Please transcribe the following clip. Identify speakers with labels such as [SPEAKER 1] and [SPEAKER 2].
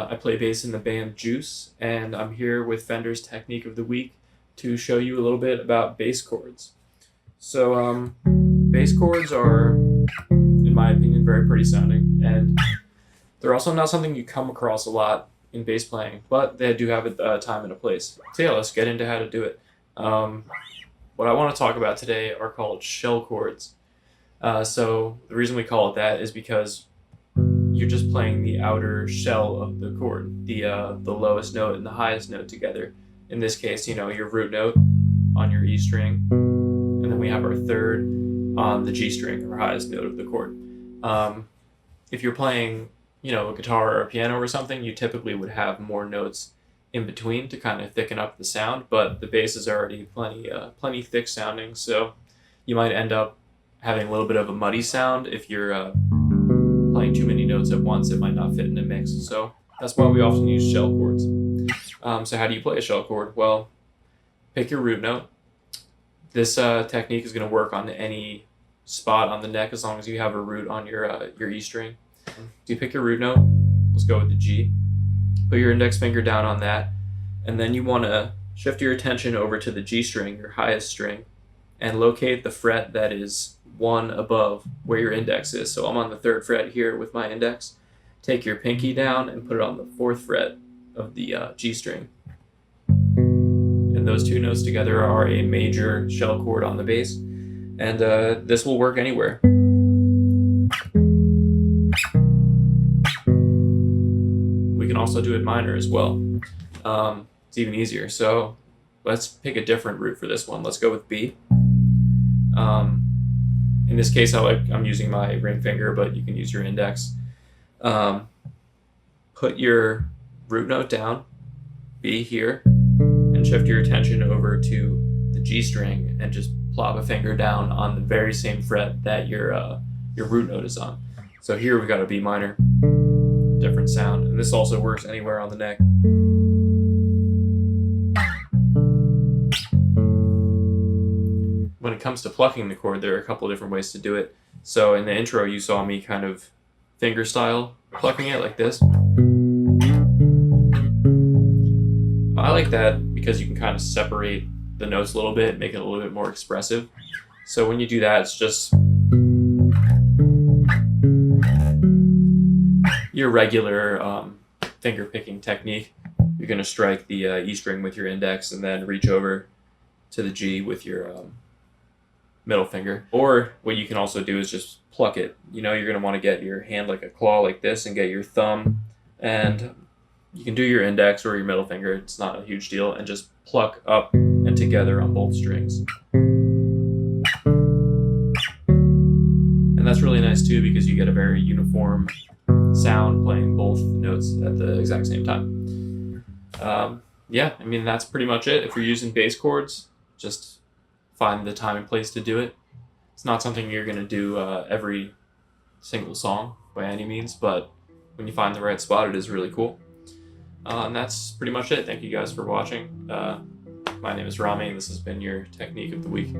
[SPEAKER 1] I play bass in the band Juice, and I'm here with Fender's Technique of the Week to show you a little bit about bass chords. So, bass chords are, in my opinion, very pretty sounding, and they're also not something you come across a lot in bass playing, but they do have a time and a place. So yeah, let's get into how to do it. What I want to talk about today are called shell chords. So the reason we call it that is because you're just playing the outer shell of the chord, the lowest note and the highest note together. In this case, your root note on your E string, and then we have our third on the G string, our highest note of the chord. If you're playing, a guitar or a piano or something, you typically would have more notes in between to kind of thicken up the sound, but the bass is already plenty thick sounding, so you might end up having a little bit of a muddy sound if you're playing too many notes at once. It might not fit in a mix, so that's why we often use shell chords. So how do you play a shell chord? Well, pick your root note. This technique is going to work on any spot on the neck as long as you have a root on your E string. So you pick your root note. Let's go with the G. Put your index finger down on that, and then you want to shift your attention over to the G string, your highest string, and locate the fret that is one above where your index is. So I'm on the 3rd fret here with my index. Take your pinky down and put it on the 4th fret of the G string. And those two notes together are a major shell chord on the bass. And this will work anywhere. We can also do it minor as well. It's even easier. So let's pick a different root for this one. Let's go with B. In this case, I'm using my ring finger, but you can use your index. Put your root note down, B here, and shift your attention over to the G string and just plop a finger down on the very same fret that your root note is on. So here we've got a B minor, different sound, and this also works anywhere on the neck. When it comes to plucking the chord, there are a couple of different ways to do it. So in the intro, you saw me kind of finger style plucking it like this. I like that because you can kind of separate the notes a little bit, make it a little bit more expressive. So when you do that, it's just your regular finger picking technique. You're going to strike the E string with your index and then reach over to the G with your middle finger. Or what you can also do is just pluck it. You're going to want to get your hand like a claw like this and get your thumb, and you can do your index or your middle finger, it's not a huge deal, and just pluck up and together on both strings. And that's really nice too because you get a very uniform sound playing both notes at the exact same time. Yeah, that's pretty much it. If you're using bass chords, just find the time and place to do it. It's not something you're going to do every single song by any means, but when you find the right spot, it is really cool. And that's pretty much it. Thank you guys for watching. My name is Rami, and this has been your Technique of the Week.